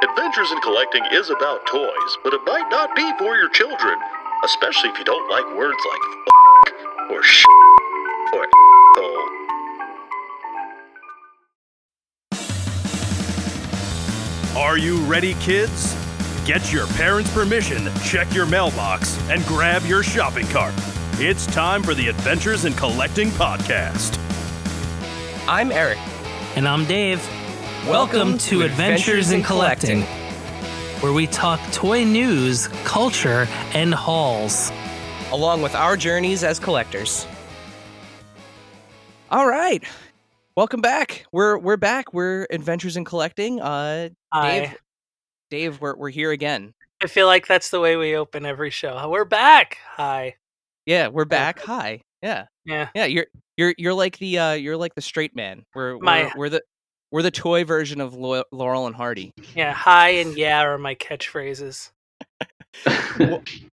Adventures in Collecting is about toys, but it might not be for your children, especially if you don't like words like or or asshole. Are you ready, kids? Get your parents' permission, check your mailbox, and grab your shopping cart. It's time for the Adventures in Collecting podcast. I'm Eric. And I'm Dave. Welcome to Adventures in Collecting, where we talk toy news, culture, and hauls, along with our journeys as collectors. All right. Welcome back. We're back. We're Adventures in Collecting. Dave, we're here again. I feel like that's the way we open every show. We're back. Hi. Yeah, we're back. Hi. Yeah. Yeah, you're like the straight man. We're the toy version of Laurel and Hardy. Yeah, hi and yeah are my catchphrases.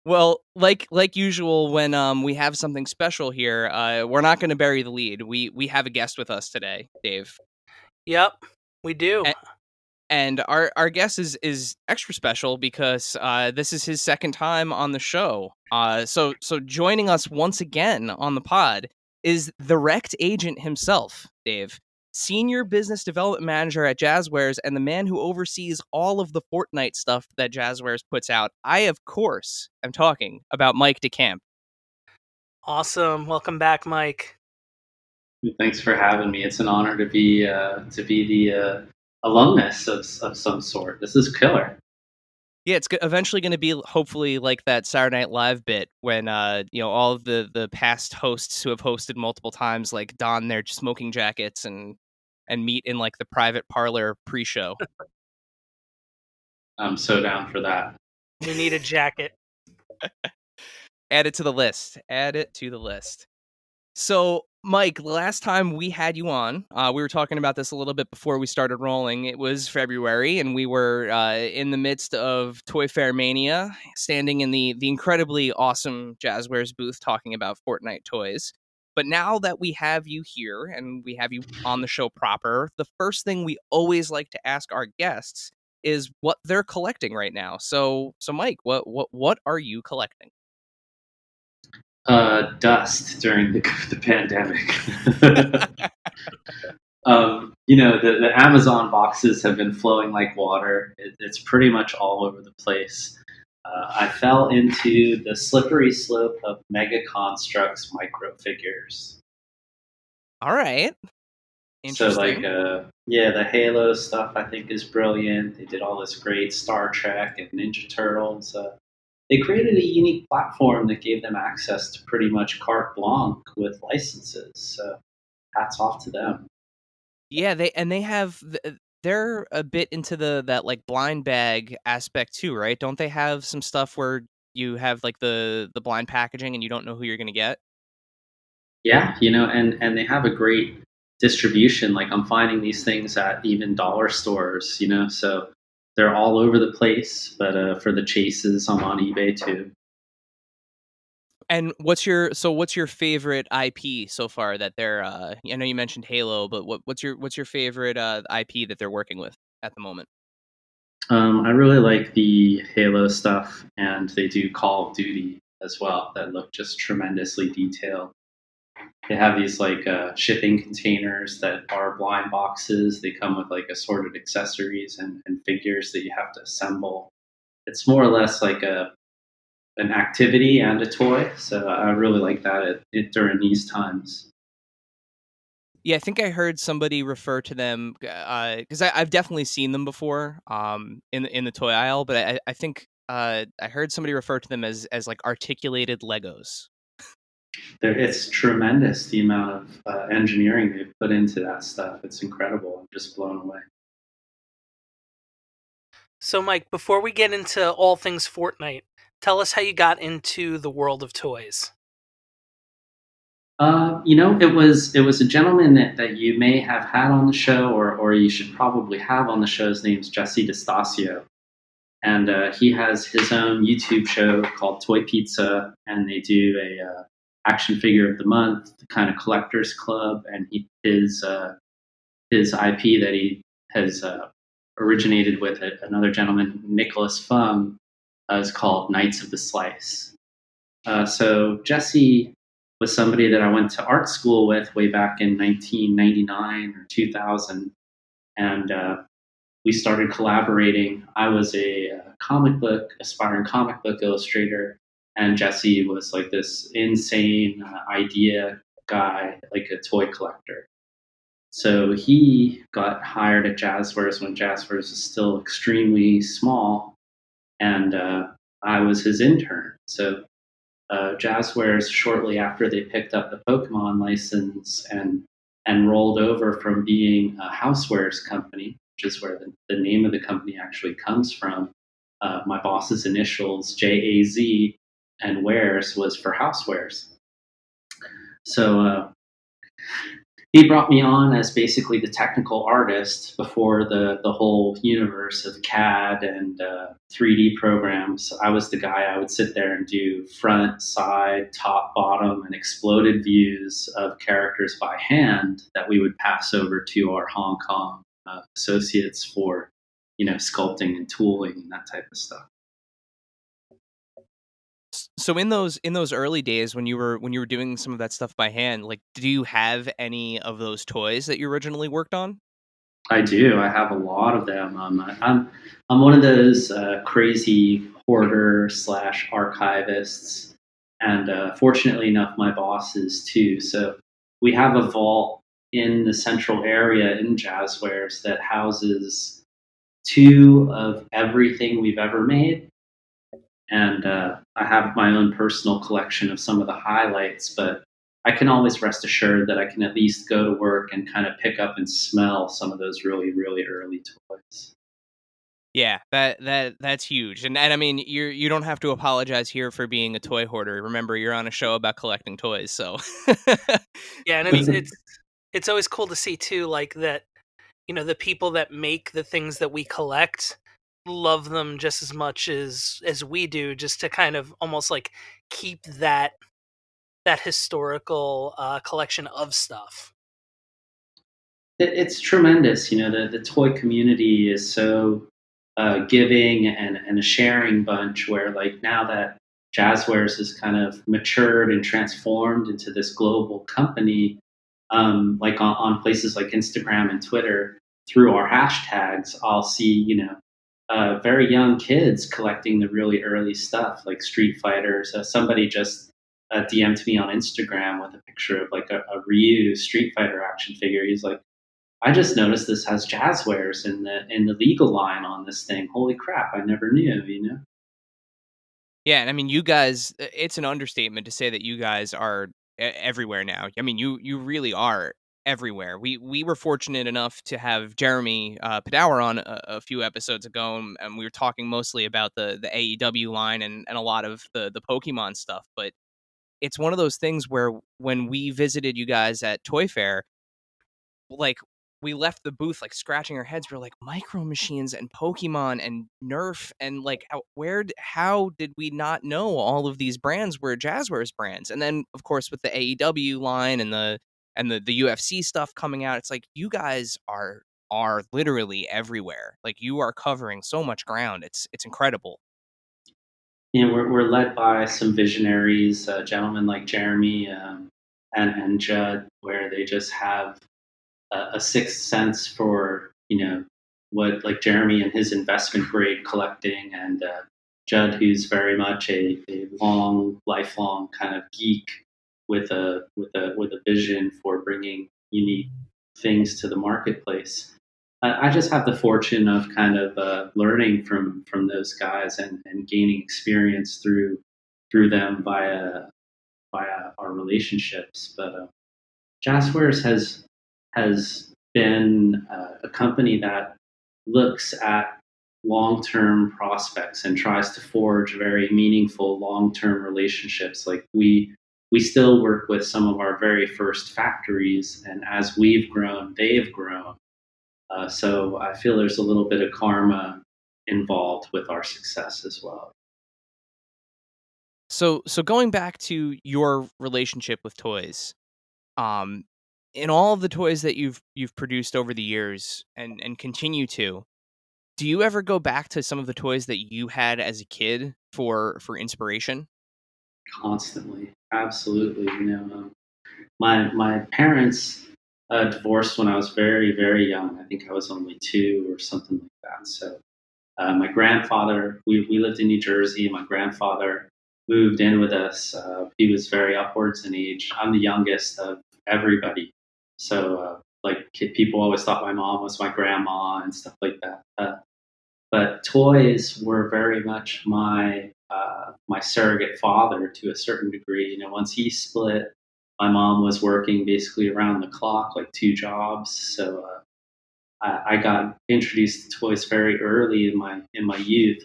Well, like usual, when we have something special here, we're not going to bury the lead. We have a guest with us today, Dave. Yep, we do. And our guest is extra special because this is his second time on the show. So joining us once again on the pod is the Rect agent himself, Dave. Senior Business Development Manager at Jazwares and the man who oversees all of the Fortnite stuff that Jazwares puts out. I, of course, am talking about Mike DeCamp. Awesome. Welcome back, Mike. Thanks for having me. It's an honor to be the alumnus of some sort. This is killer. Yeah, it's eventually going to be hopefully like that Saturday Night Live bit when all of the past hosts who have hosted multiple times like don their smoking jackets and meet in like the private parlor pre-show. I'm so down for that. We need a jacket. Add it to the list. So, Mike, last time we had you on, we were talking about this a little bit before we started rolling. It was February, and we were in the midst of Toy Fair Mania, standing in the incredibly awesome Jazwares booth talking about Fortnite toys. But now that we have you here and we have you on the show proper, the first thing we always like to ask our guests is what they're collecting right now. So Mike, what are you collecting? Dust during the pandemic. The Amazon boxes have been flowing like water. It's pretty much all over the place. I fell into the slippery slope of Mega Constructs micro figures. All right. Interesting. So the Halo stuff I think is brilliant. They did all this great Star Trek and Ninja Turtles. They created a unique platform that gave them access to pretty much carte blanche with licenses. So hats off to them. Yeah, they're a bit into that like blind bag aspect too, right? Don't they have some stuff where you have like the blind packaging and you don't know who you're going to get? Yeah, and they have a great distribution. Like I'm finding these things at even dollar stores, so they're all over the place, but for the chases, I'm on eBay too. And what's your favorite IP so far that they're? I know you mentioned Halo, but what's your favorite IP that they're working with at the moment? I really like the Halo stuff, and they do Call of Duty as well. That look just tremendously detailed. They have these like shipping containers that are blind boxes. They come with like assorted accessories and figures that you have to assemble. It's more or less like an activity and a toy. So I really like that during these times. Yeah, I think I heard somebody refer to them because I've definitely seen them before in the toy aisle, but I think I heard somebody refer to them as like articulated Legos. It's tremendous the amount of engineering they've put into that stuff. It's incredible. I'm just blown away. So, Mike, before we get into all things Fortnite, tell us how you got into the world of toys. It was a gentleman that you may have had on the show, or you should probably have on the show. His name's Jesse DeStasio, and he has his own YouTube show called Toy Pizza, and they do a action figure of the month, kind of collectors club, and his IP that he has originated with another gentleman, Nicholas Fung, is called Knights of the Slice. So Jesse was somebody that I went to art school with way back in 1999 or 2000, and we started collaborating. I was a aspiring comic book illustrator, and Jesse was like this insane idea guy, like a toy collector. So he got hired at Jazwares when Jazwares was still extremely small, and I was his intern. So Jazwares, shortly after they picked up the Pokemon license and rolled over from being a housewares company, which is where the name of the company actually comes from. My boss's initials, JAZ, and wares was for housewares. So he brought me on as basically the technical artist before the whole universe of CAD and 3D programs. I was the guy. I would sit there and do front, side, top, bottom, and exploded views of characters by hand that we would pass over to our Hong Kong associates for, sculpting and tooling and that type of stuff. So in those early days when you were doing some of that stuff by hand, like, do you have any of those toys that you originally worked on? I do. I have a lot of them. I'm one of those crazy hoarder slash archivists, and fortunately enough, my boss is too. So we have a vault in the central area in Jazwares that houses two of everything we've ever made, and I have my own personal collection of some of the highlights, but I can always rest assured that I can at least go to work and kind of pick up and smell some of those really, really early toys. Yeah, that's huge. And I mean, you don't have to apologize here for being a toy hoarder. Remember, you're on a show about collecting toys, so Yeah, and we it's always cool to see too, like that, the people that make the things that we collect love them just as much as we do, just to kind of almost like keep that historical collection of stuff. It's tremendous. The toy community is so giving and a sharing bunch where, like, now that Jazzwares has kind of matured and transformed into this global company, like on places like Instagram and Twitter, through our hashtags, I'll see, very young kids collecting the really early stuff like Street Fighters. Somebody just DM'd me on Instagram with a picture of like a Ryu Street Fighter action figure. He's like, I just noticed this has Jazzwares in the legal line on this thing. Holy crap! I never knew. Yeah, and I mean, you guys, it's an understatement to say that you guys are everywhere now. I mean, you really are everywhere. We were fortunate enough to have Jeremy Padower on a few episodes ago, and we were talking mostly about the AEW line and a lot of the Pokemon stuff. But it's one of those things where when we visited you guys at Toy Fair, like, we left the booth like scratching our heads. We're like, Micro Machines and Pokemon and Nerf, and like, how did we not know all of these brands were Jazzwares brands? And then of course with the AEW line and the UFC stuff coming out, it's like you guys are literally everywhere. Like, you are covering so much ground. It's incredible. We're led by some visionaries, gentlemen like Jeremy and Judd, where they just have a sixth sense for what, like Jeremy and his investment grade collecting, and Judd, who's very much a lifelong kind of geek with a vision for bringing unique things to the marketplace. I just have the fortune of kind of learning from those guys and gaining experience through them via our relationships. But Jazzwares has been a company that looks at long-term prospects and tries to forge very meaningful long-term relationships. Like, we still work with some of our very first factories, and as we've grown, they've grown. So I feel there's a little bit of karma involved with our success as well. So going back to your relationship with toys, um, in all of the toys that you've produced over the years and continue to, Do you ever go back to some of the toys that you had as a kid for inspiration? Constantly, absolutely. My parents divorced when I was very very young. I think I was only 2 or something like that. So my grandfather, we lived in New Jersey. My grandfather moved in with us. He was very upwards in age. I'm the youngest of everybody. So, people always thought my mom was my grandma and stuff like that. But toys were very much my surrogate father to a certain degree. Once he split, my mom was working basically around the clock, like 2 jobs. So I got introduced to toys very early in my youth.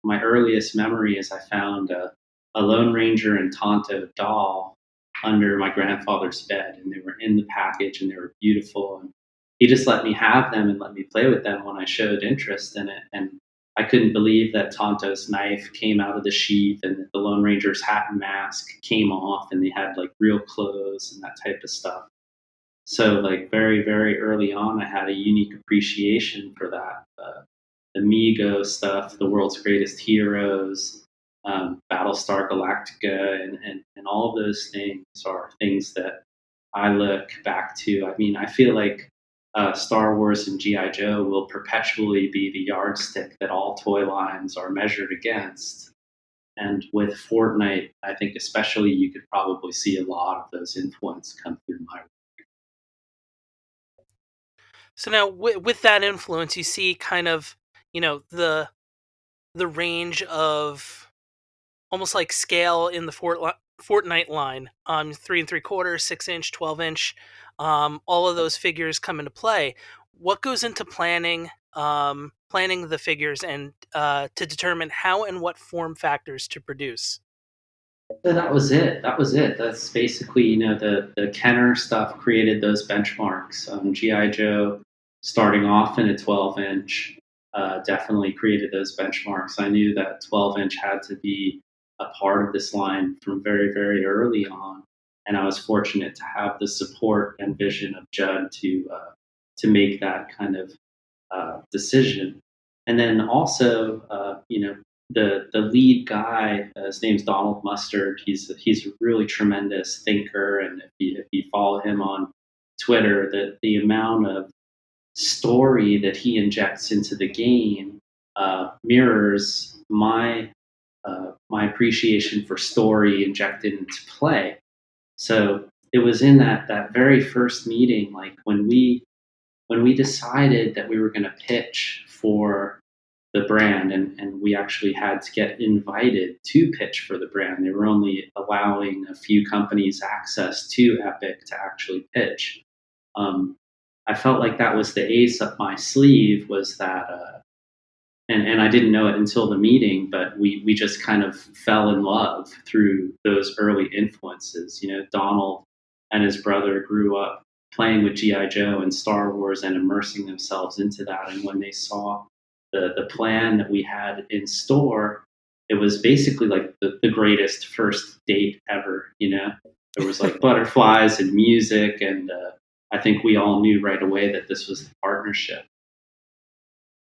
My earliest memory is I found a Lone Ranger and Tonto doll under my grandfather's bed, and they were in the package, and they were beautiful. And he just let me have them and let me play with them when I showed interest in it. And I couldn't believe that Tonto's knife came out of the sheath, and that the Lone Ranger's hat and mask came off, and they had like real clothes and that type of stuff. So, like, very, very early on, I had a unique appreciation for that. The Mego stuff, the world's greatest heroes, Battlestar Galactica, and all of those things are things that I look back to. I mean, I feel like Star Wars and G.I. Joe will perpetually be the yardstick that all toy lines are measured against. And with Fortnite, I think especially you could probably see a lot of those influence come through my. So now, with that influence, you see kind of, the range of almost like scale in the Fortnite line. 3 3/4, 6 inch, 12 inch. All of those figures come into play. What goes into planning the figures and to determine how and what form factors to produce? So that was it. That was it. That's basically, the Kenner stuff created those benchmarks. GI Joe, starting off in a 12-inch, definitely created those benchmarks. I knew that 12-inch had to be a part of this line from very, very early on, and I was fortunate to have the support and vision of Judd to make that kind of decision. And then also, the lead guy, his name's Donald Mustard. He's a really tremendous thinker, and if you follow him on Twitter, the amount of story that he injects into the game mirrors my appreciation for story injected into play. So it was in that very first meeting, like when we decided that we were going to pitch for the brand, and we actually had to get invited to pitch for the brand. They were only allowing a few companies access to Epic to actually pitch. Um, I felt like that was the ace up my sleeve, was that, and I didn't know it until the meeting, but we just kind of fell in love through those early influences. Donald and his brother grew up playing with GI Joe and Star Wars and immersing themselves into that. And when they saw the plan that we had in store, it was basically like the greatest first date ever. There was like butterflies and music, and I think we all knew right away that this was the partnership.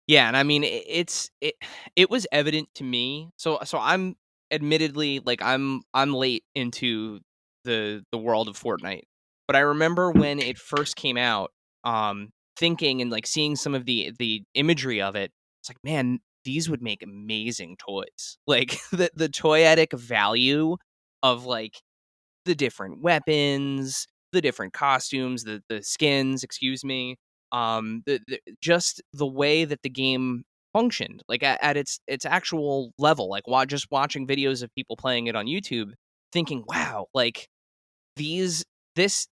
Yeah, and I mean it was evident to me. So I'm admittedly like I'm late into the world of Fortnite. But I remember when it first came out, thinking and like seeing some of the imagery of it. It's like, man, these would make amazing toys. Like the toyetic value of like the different weapons, the different costumes, the skins, excuse me, just the way that the game functioned, like at its actual level, like just watching videos of people playing it on YouTube, thinking, wow, like these this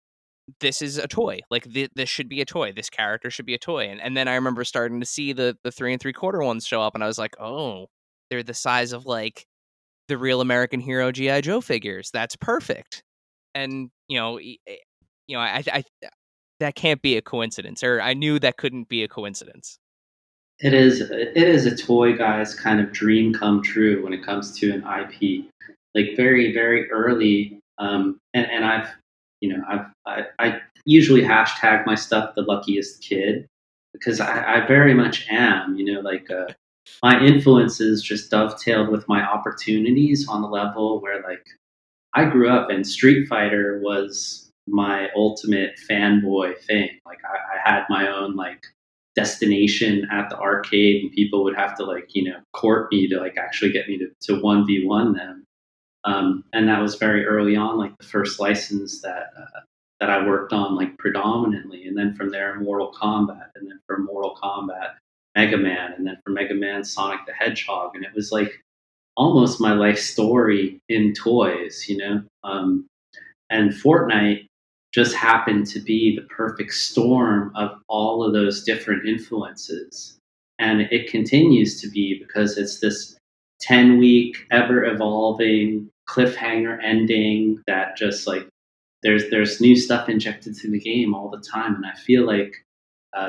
this is a toy, like this should be a toy, this character should be a toy, and then I remember starting to see the 3 3/4 ones show up, and I was like, oh, they're the size of like the real American hero GI Joe figures. That's perfect. And I that can't be a coincidence, or I knew that couldn't be a coincidence. It is a toy guy's kind of dream come true when it comes to an IP. Like very very early, and I usually hashtag my stuff the luckiest kid, because I very much am. My influences just dovetailed with my opportunities on the level where like I grew up and Street Fighter was my ultimate fanboy thing. Like I had my own like destination at the arcade, and people would have to like court me to like actually get me to 1v1 them. And that was very early on, like the first license that I worked on like predominantly, and then from there Mortal Kombat, and then from Mortal Kombat Mega Man, and then from Mega Man Sonic the Hedgehog, and it was like almost my life story in toys. And Fortnite just happened to be the perfect storm of all of those different influences. And it continues to be because it's this 10-week, ever evolving cliffhanger ending that just like there's new stuff injected to the game all the time. And I feel like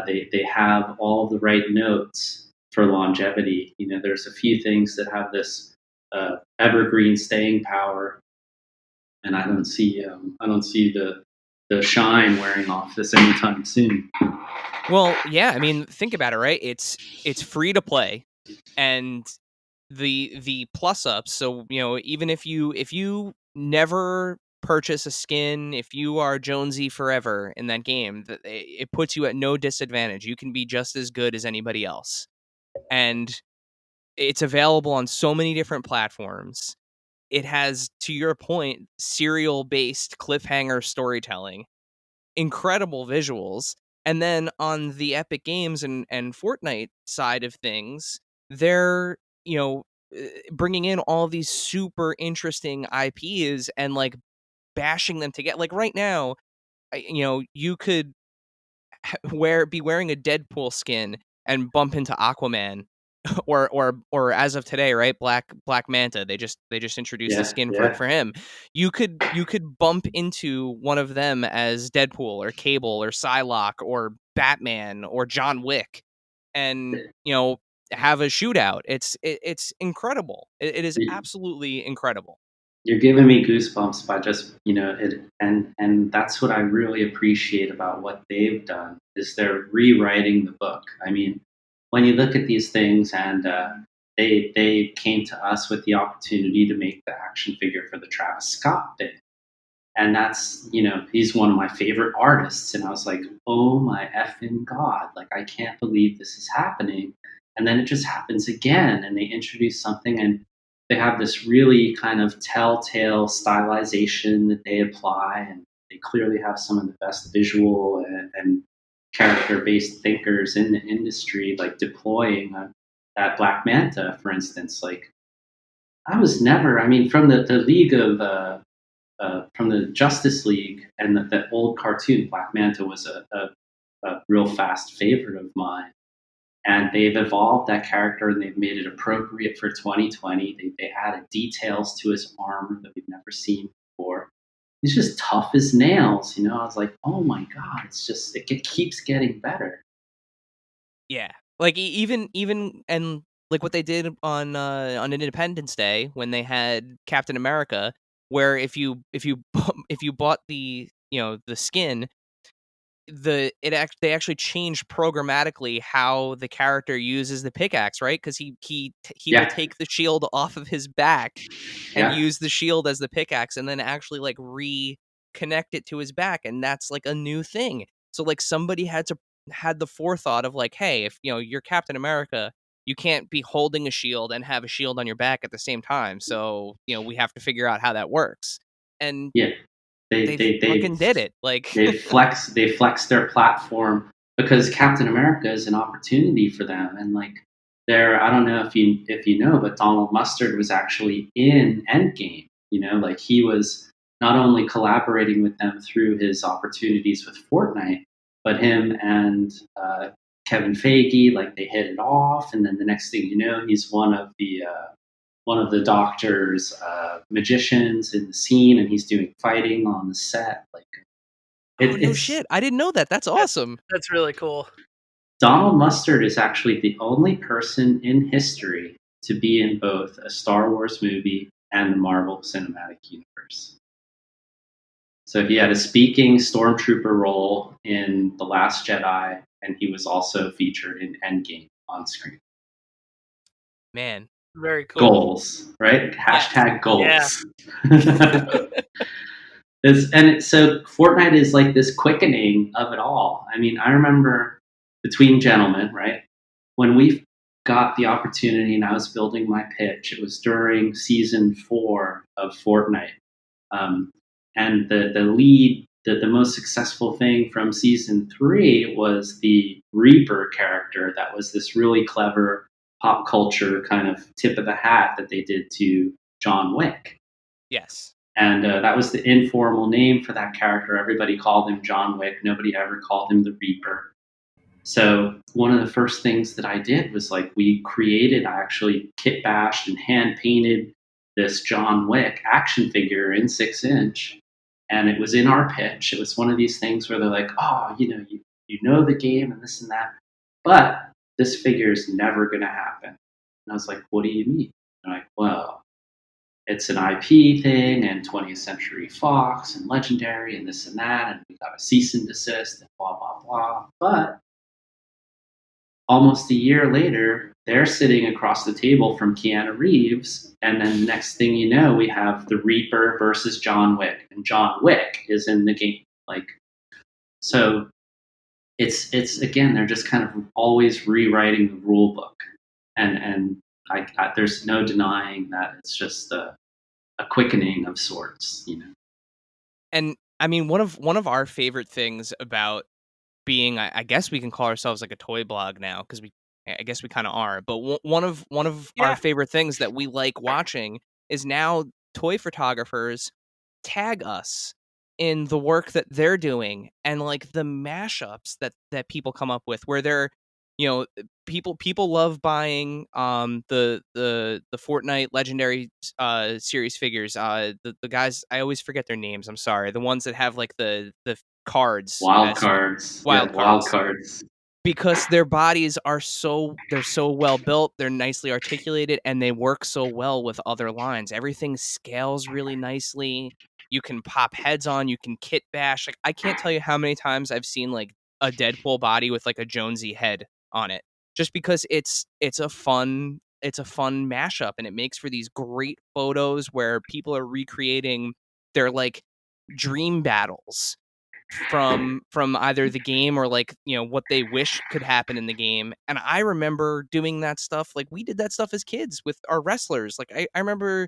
they have all the right notes for longevity. There's a few things that have this evergreen staying power, and I don't see the shine wearing off this anytime soon. Well, yeah, I mean, think about it, right? It's free to play, and the plus ups. So even if you never purchase a skin, if you are Jonesy forever in that game, it puts you at no disadvantage. You can be just as good as anybody else, and it's available on so many different platforms. It has, to your point, serial based cliffhanger storytelling, incredible visuals. And then on the Epic Games and Fortnite side of things, they're, bringing in all these super interesting IPs and like bashing them together. Like right now, you could be wearing a Deadpool skin and bump into Aquaman, or as of today, right, Black Manta. They just introduced a Yeah, skin for yeah. for him. You could bump into one of them as Deadpool or Cable or Psylocke or Batman or John Wick, and have a shootout. It's incredible. It is absolutely incredible. You're giving me goosebumps by just it, and that's what I really appreciate about what they've done is they're rewriting the book. I mean, when you look at these things, and they came to us with the opportunity to make the action figure for the Travis Scott thing, and that's he's one of my favorite artists, and I was like, oh my effing god, like I can't believe this is happening. And then it just happens again, and they introduce something, and they have this really kind of telltale stylization that they apply, and they clearly have some of the best visual and character based thinkers in the industry like deploying that Black Manta, for instance. Like I mean, from the league of from the Justice League and the old cartoon, Black Manta was a real fast favorite of mine. And they've evolved that character, and they've made it appropriate for 2020. They added details to his armor that we've never seen before. He's just tough as nails. I was like, oh my god, it keeps getting better. Yeah, like even and like what they did on Independence Day when they had Captain America, where if you bought the skin, they actually changed programmatically how the character uses the pickaxe, right? Because he will Yeah, take the shield off of his back and yeah, use the shield as the pickaxe, and then actually like reconnect it to his back, and that's like a new thing. So like somebody had the forethought of like, hey, if you're Captain America, you can't be holding a shield and have a shield on your back at the same time. So we have to figure out how that works, and yeah. They they they they fucking did it. Like, they flex their platform because Captain America is an opportunity for them. And like I don't know if you know, but Donald Mustard was actually in Endgame. Like he was not only collaborating with them through his opportunities with Fortnite, but him and Kevin Feige, like they hit it off, and then the next thing you know, he's one of the doctor's magicians in the scene, and he's doing fighting on the set. Like oh no it's shit, I didn't know that. That's awesome. That's really cool. Donald Mustard is actually the only person in history to be in both a Star Wars movie and the Marvel Cinematic Universe. So he had a speaking stormtrooper role in The Last Jedi, and he was also featured in Endgame on screen. Man. Very cool. Goals, right? Yes. Hashtag Yeah. goals. So Fortnite is like this quickening of it all. I mean, I remember between gentlemen, right? When we got the opportunity and I was building my pitch, it was during season 4 of Fortnite. And the most successful thing from season 3 was the Reaper character. That was this really clever pop culture kind of tip of the hat that they did to John Wick. Yes. And that was the informal name for that character. Everybody called him John Wick. Nobody ever called him the Reaper. So one of the first things that I did was I actually kit bashed and hand painted this John Wick action figure in 6-inch. And it was in our pitch. It was one of these things where they're like, oh, you know the game and this and that. But this figure is never going to happen. And I was like, what do you mean? And I'm like, well, it's an IP thing and 20th Century Fox and Legendary and this and that. And we got a cease and desist and blah, blah, blah. But almost a year later, they're sitting across the table from Keanu Reeves, and then next thing you know, we have the Reaper versus John Wick, and John Wick is in the game. So it's again, they're just kind of always rewriting the rule book, and there's no denying that it's just a quickening of sorts, And I mean, one of our favorite things about being, I guess we can call ourselves like a toy blog now, because I guess we kind of are. But one of our Yeah. favorite things that we like watching is now toy photographers tag us in the work that they're doing, and like the mashups that people come up with, where they're, people love buying the Fortnite Legendary series figures. The guys, I always forget their names. I'm sorry. The ones that have like the cards, wild cards. wild Wild cards, cards. because their bodies are they're so well built, they're nicely articulated, and they work so well with other lines. Everything scales really nicely. You can pop heads on, you can kit bash. Like, I can't tell you how many times I've seen like a Deadpool body with like a Jonesy head on it, just because it's a fun mashup, and it makes for these great photos where people are recreating their like dream battles from either the game or like, what they wish could happen in the game. And I remember doing that stuff. Like, we did that stuff as kids with our wrestlers. Like, I remember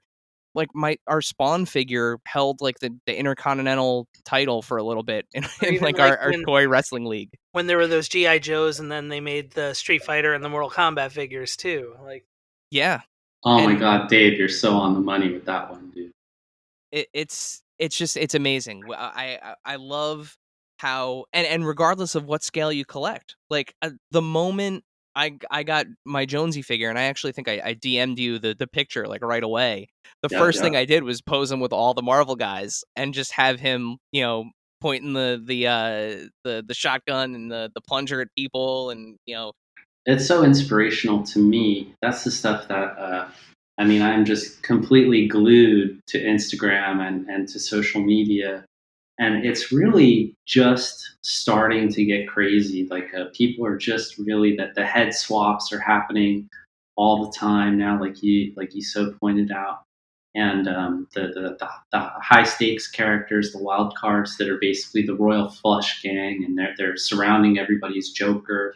like our Spawn figure held like the Intercontinental title for a little bit in, Or in even like like our toy wrestling league. when there were those GI Joes, and then they made the Street Fighter and the Mortal Kombat figures too. Like, Yeah. Oh my And God, Dave, you're so on the money with that one, dude. it's amazing. I love how, and regardless of what scale you collect, like the moment I got my Jonesy figure, and I actually think I DM'd you the picture like right away. The Yeah, first yeah. thing I did was pose him with all the Marvel guys and just have him, pointing the shotgun and the plunger at people, and It's so inspirational to me. That's the stuff that, I'm just completely glued to Instagram and to social media. And it's really just starting to get crazy. People are just really, that the head swaps are happening all the time now, like you so pointed out. And the high stakes characters, the wild cards that are basically the Royal Flush Gang, and they're surrounding everybody's Joker.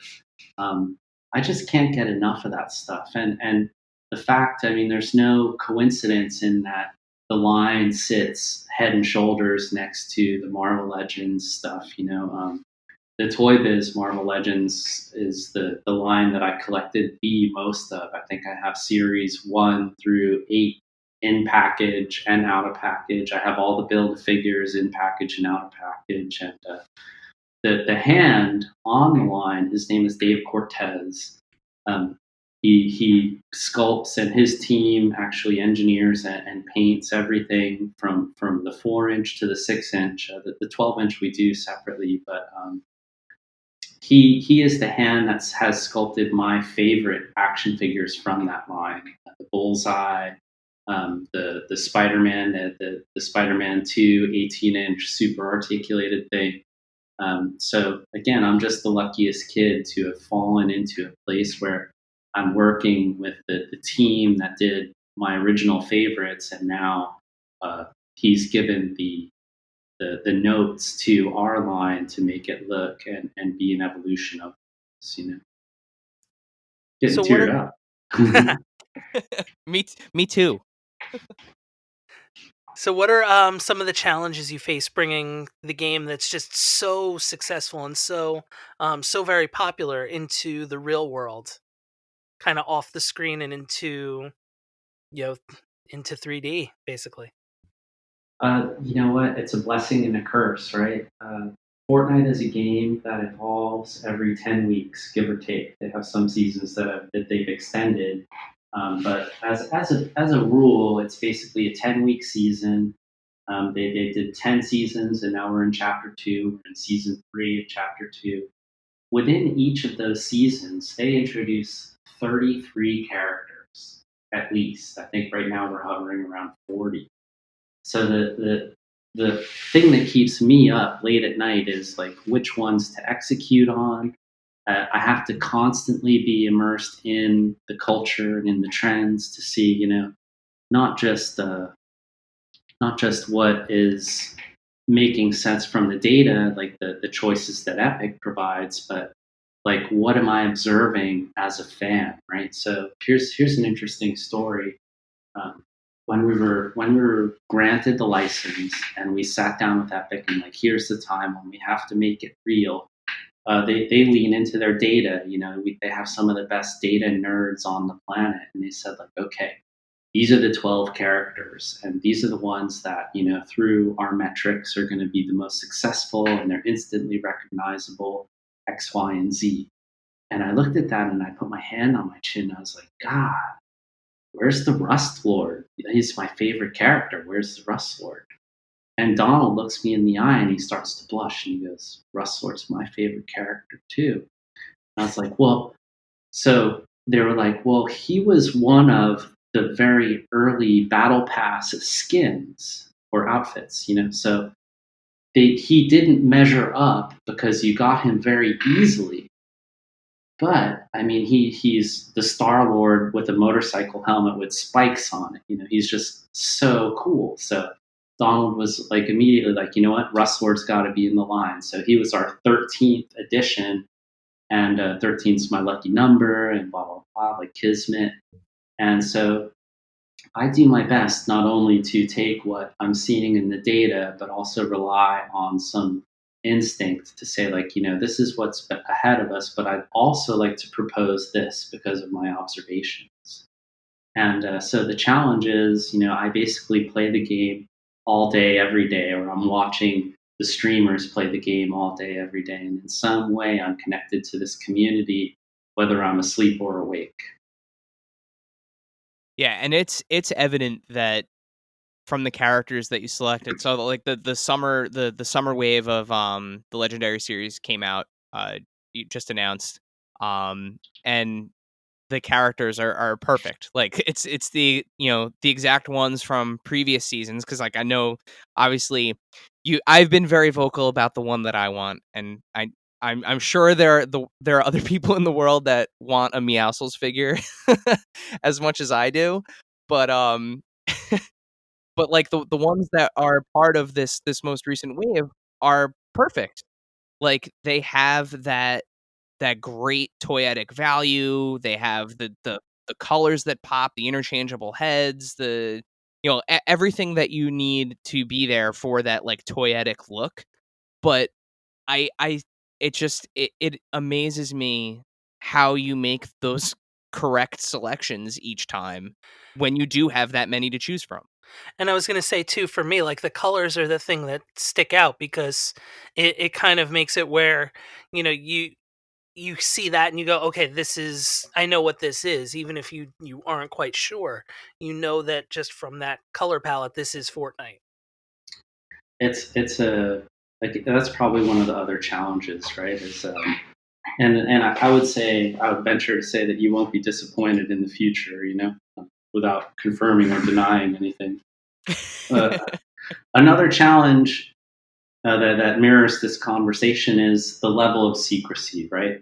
I just can't get enough of that stuff. And the fact, there's no coincidence in that the line sits head and shoulders next to the Marvel Legends stuff. The Toy Biz Marvel Legends is the line that I collected the most of. I think I have series 1 through 8 in package and out of package. I have all the build figures in package and out of package. And the hand on the line, his name is Dave Cortez. He sculpts, and his team actually engineers and paints everything from the 4-inch to the 6-inch. The 12-inch we do separately, but he is the hand that has sculpted my favorite action figures from that line. The Bullseye, the Spider-Man, the Spider-Man 2 18-inch super articulated thing. So again, I'm just the luckiest kid to have fallen into a place where I'm working with the team that did my original favorites, and now he's given the notes to our line to make it look and be an evolution of this, Getting So what teared are up. Me too. so what are some of the challenges you face bringing the game that's just so successful and so very popular into the real world, kind of off the screen and into you know into 3D basically? You know what? It's a blessing and a curse, right? Fortnite is a game that evolves every 10 weeks, give or take. They have some seasons that they've extended. But as a rule, it's basically a 10-week season. They did 10 seasons, and now we're in chapter 2, we're in season 3 of chapter 2. Within each of those seasons, they introduce 33 characters, at least. I think right now we're hovering around 40. So the thing that keeps me up late at night is like which ones to execute on. I have to constantly be immersed in the culture and in the trends to see, not just not just what is making sense from the data, like the choices that Epic provides, but like what am I observing as a fan, right? So here's an interesting story. Um, when we were granted the license and we sat down with Epic and like here's the time when we have to make it real. They lean into their data. They have some of the best data nerds on the planet, and they said like, okay, these are the 12 characters, and these are the ones that through our metrics are going to be the most successful, and they're instantly recognizable, X, Y, and Z. And I looked at that and I put my hand on my chin. And I was like, God, where's the Rust Lord? He's my favorite character. Where's the Rust Lord? And Donald looks me in the eye and he starts to blush and he goes, Rust Lord's my favorite character too. And I was like, well, so they were like, well, he was one of the very early battle pass skins or outfits, so he didn't measure up because you got him very easily. But I mean, he's the Star Lord with a motorcycle helmet with spikes on it. He's just so cool. So Donald was like immediately like, you know what, Rustler's got to be in the line. So he was our 13th edition, and 13's my lucky number, and blah blah blah, like kismet. And so I do my best not only to take what I'm seeing in the data, but also rely on some instinct to say, like, this is what's ahead of us, but I'd also like to propose this because of my observations. And so the challenge is, I basically play the game all day, every day, or I'm watching the streamers play the game all day, every day. And in some way, I'm connected to this community, whether I'm asleep or awake. Yeah, and it's evident that from the characters that you selected. So like the summer wave of the Legendary series came out, you just announced, and the characters are perfect. Like it's the the exact ones from previous seasons, because like I know obviously I've been very vocal about the one that I want, and I'm sure there are other people in the world that want a Meowscles figure as much as I do, but but like the ones that are part of this most recent wave are perfect. Like they have that great toyetic value. They have the colors that pop, the interchangeable heads, the everything that you need to be there for that like toyetic look. But I it amazes me how you make those correct selections each time when you do have that many to choose from. And I was going to say too, for me, like the colors are the thing that stick out because it kind of makes it where you know you you see that and you go, okay, this is, I know what this is, even if you aren't quite sure, you know that just from that color palette, this is Fortnite. It's a like that's probably one of the other challenges, right? And I would say I would venture to say that you won't be disappointed in the future, without confirming or denying anything. Uh, Another challenge that mirrors this conversation is the level of secrecy, right?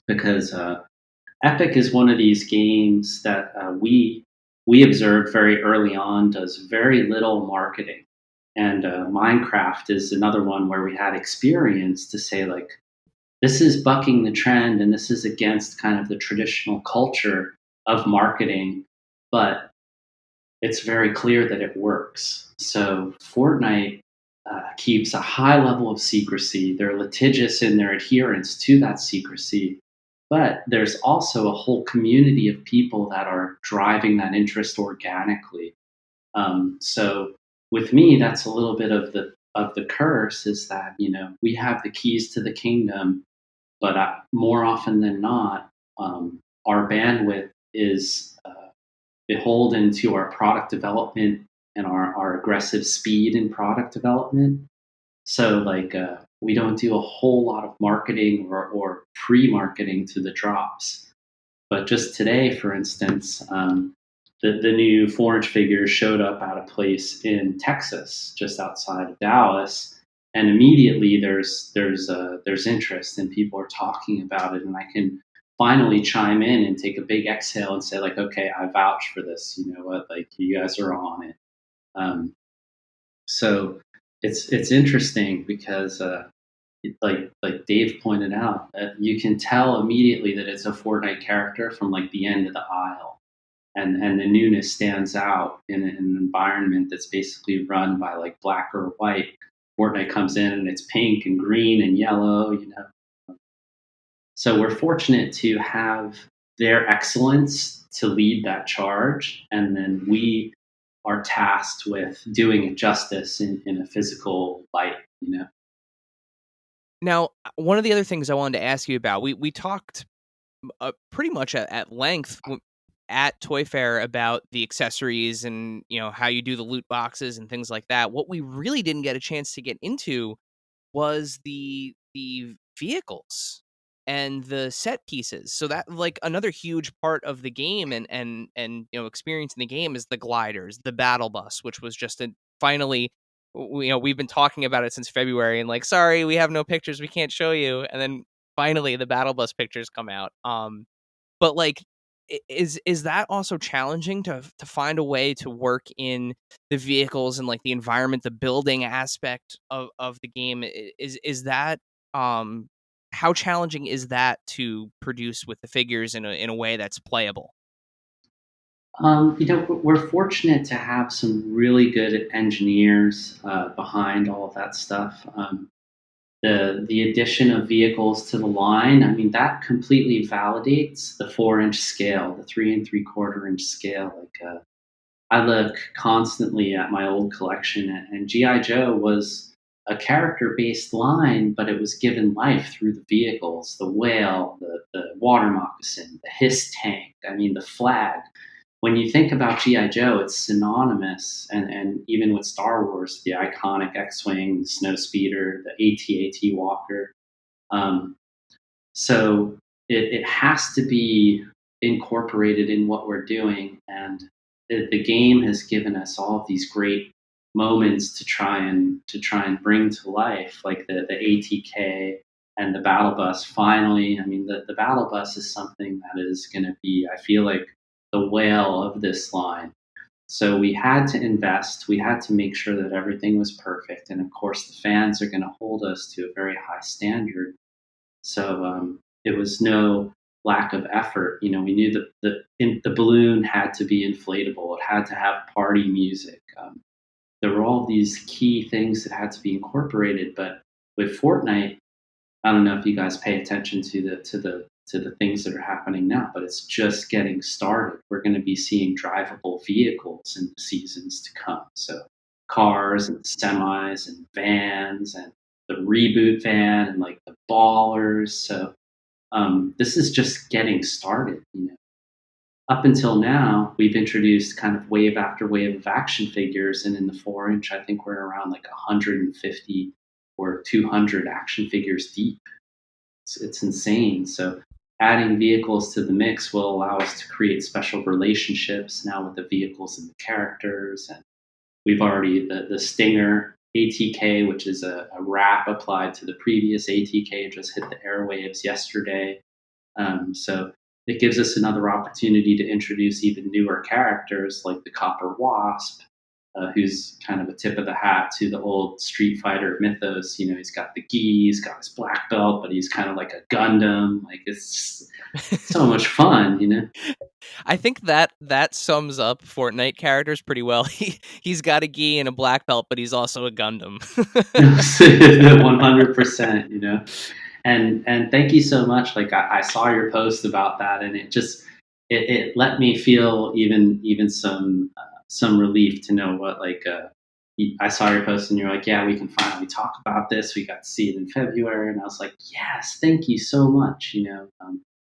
Because Epic is one of these games that we observed very early on does very little marketing, and Minecraft is another one where we had experience to say like this is bucking the trend and this is against kind of the traditional culture of marketing, but it's very clear that it works. So Fortnite keeps a high level of secrecy. They're litigious in their adherence to that secrecy. But there's also a whole community of people that are driving that interest organically. So with me, that's a little bit of the curse is that we have the keys to the kingdom, but more often than not, our bandwidth is beholden to our product development and our aggressive speed in product development. So like we don't do a whole lot of marketing or pre-marketing to the drops. But just today, for instance, the new 4-inch figures showed up at a place in Texas, just outside of Dallas, and immediately there's interest and people are talking about it, and I can finally chime in and take a big exhale and say like, okay, I vouch for this. You know what? Like you guys are on it. Um, so it's interesting because like Dave pointed out, you can tell immediately that it's a Fortnite character from like the end of the aisle, and the newness stands out in an environment that's basically run by like black or white. Fortnite comes in and it's pink and green and yellow, So we're fortunate to have their excellence to lead that charge, and then we are tasked with doing it justice in a physical light. Now, one of the other things I wanted to ask you about, we talked pretty much at length at Toy Fair about the accessories and how you do the loot boxes and things like that. What we really didn't get a chance to get into was the vehicles and the set pieces. So that like another huge part of the game and experiencing the game is the gliders, the battle bus, which was just finally we've been talking about it since February and like sorry, we have no pictures, we can't show you. And then finally the battle bus pictures come out. But like is that also challenging to find a way to work in the vehicles and like the environment, the building aspect of the game? Is that how challenging is that to produce with the figures in a way that's playable? We're fortunate to have some really good engineers behind all of that stuff. The addition of vehicles to the line, I mean, that completely validates the 4-inch scale, the 3 3/4 inch scale. Like, I look constantly at my old collection, and GI Joe was a character-based line, but it was given life through the vehicles, the whale, the water moccasin, the hiss tank. I mean, the flag. When you think about GI Joe, it's synonymous, and even with Star Wars, the iconic X-wing, the snow speeder, the AT-AT Walker. Um, so it has to be incorporated in what we're doing, and the game has given us all of these great moments to try and bring to life, like the ATK and the battle bus. Finally, I mean, the battle bus is something that is going to be, I feel like, the whale of this line. So we had to invest. We had to make sure that everything was perfect, and of course, the fans are going to hold us to a very high standard. So it was no lack of effort. We knew that the balloon had to be inflatable. It had to have party music. There were all these key things that had to be incorporated. But with Fortnite, I don't know if you guys pay attention to the things that are happening now, but it's just getting started. We're going to be seeing drivable vehicles in the seasons to come. So cars and semis and vans and the reboot van and like the ballers. So this is just getting started. Up until now, we've introduced kind of wave after wave of action figures, and in the 4-inch, I think we're around like 150 or 200 action figures deep. It's insane. So adding vehicles to the mix will allow us to create special relationships now with the vehicles and the characters. And we've already the Stinger ATK, which is a wrap applied to the previous ATK, just hit the airwaves yesterday. So it gives us another opportunity to introduce even newer characters like the Copper Wasp, who's kind of a tip of the hat to the old Street Fighter mythos. You know, he's got the gi, he's got his black belt, but he's kind of like a Gundam. Like, it's so much fun, you know? I think that sums up Fortnite characters pretty well. He's got a gi and a black belt, but he's also a Gundam. 100%, you know? And thank you so much. Like, I saw your post about that, and it let me feel even some relief to know what, like, I saw your post and you're like, yeah, we can finally talk about this. We got to see it in February, and I was like, yes, thank you so much. You know,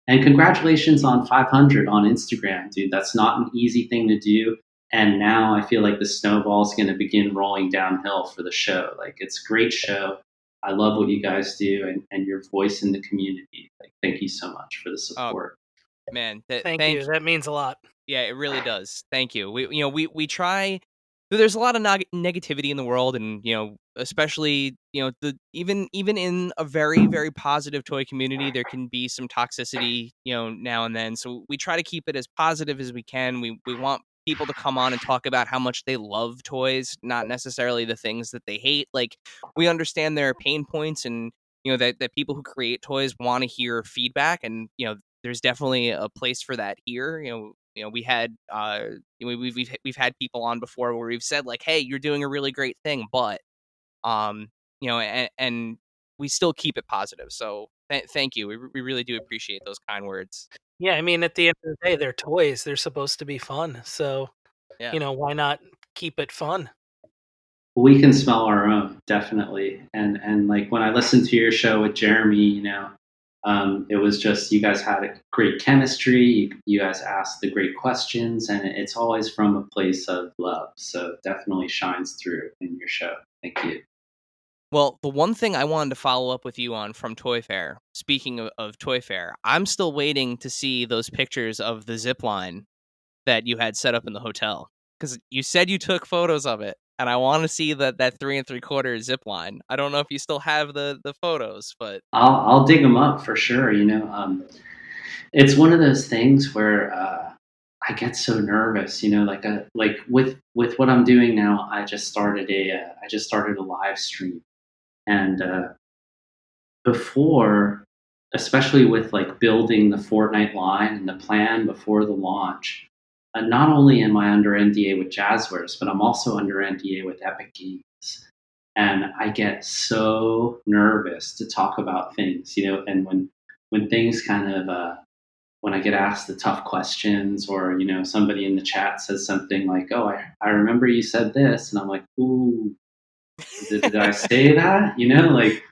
and congratulations on 500 on Instagram, dude. That's not an easy thing to do. And now I feel like the snowball's going to begin rolling downhill for the show. Like, it's a great show. I love what you guys do, and your voice in the community. Like, thank you so much for the support. Man, Thank you. That means a lot. Yeah, it really does. Thank you. We try. There's a lot of negativity in the world, and especially even in a very very positive toy community, there can be some toxicity now and then. So we try to keep it as positive as we can. We want people to come on and talk about how much they love toys, not necessarily the things that they hate. Like, we understand their pain points, and that people who create toys want to hear feedback, and there's definitely a place for that here. We had we've had people on before where we've said, like, hey, you're doing a really great thing, but and we still keep it positive. So thank you. We really do appreciate those kind words. Yeah, I mean, at the end of the day, they're toys. They're supposed to be fun. So, Yeah. why not keep it fun? We can smell our own, definitely. And like, when I listened to your show with Jeremy, it was just, you guys had a great chemistry. You guys asked the great questions, and it's always from a place of love. So definitely shines through in your show. Thank you. Well, the one thing I wanted to follow up with you on from Toy Fair, speaking of Toy Fair, I'm still waiting to see those pictures of the zip line that you had set up in the hotel, because you said you took photos of it, and I want to see that 3 3/4 zip line. I don't know if you still have the photos, but I'll dig them up for sure. It's one of those things where I get so nervous. Like with what I'm doing now. I just started a live stream, and before, especially with like building the Fortnite line and the plan before the launch, not only am I under NDA with Jazwares, but I'm also under NDA with Epic Games. And I get so nervous to talk about things, and when things kind of, when I get asked the tough questions, or, somebody in the chat says something like, oh, I remember you said this. And I'm like, ooh, did I say that? Like,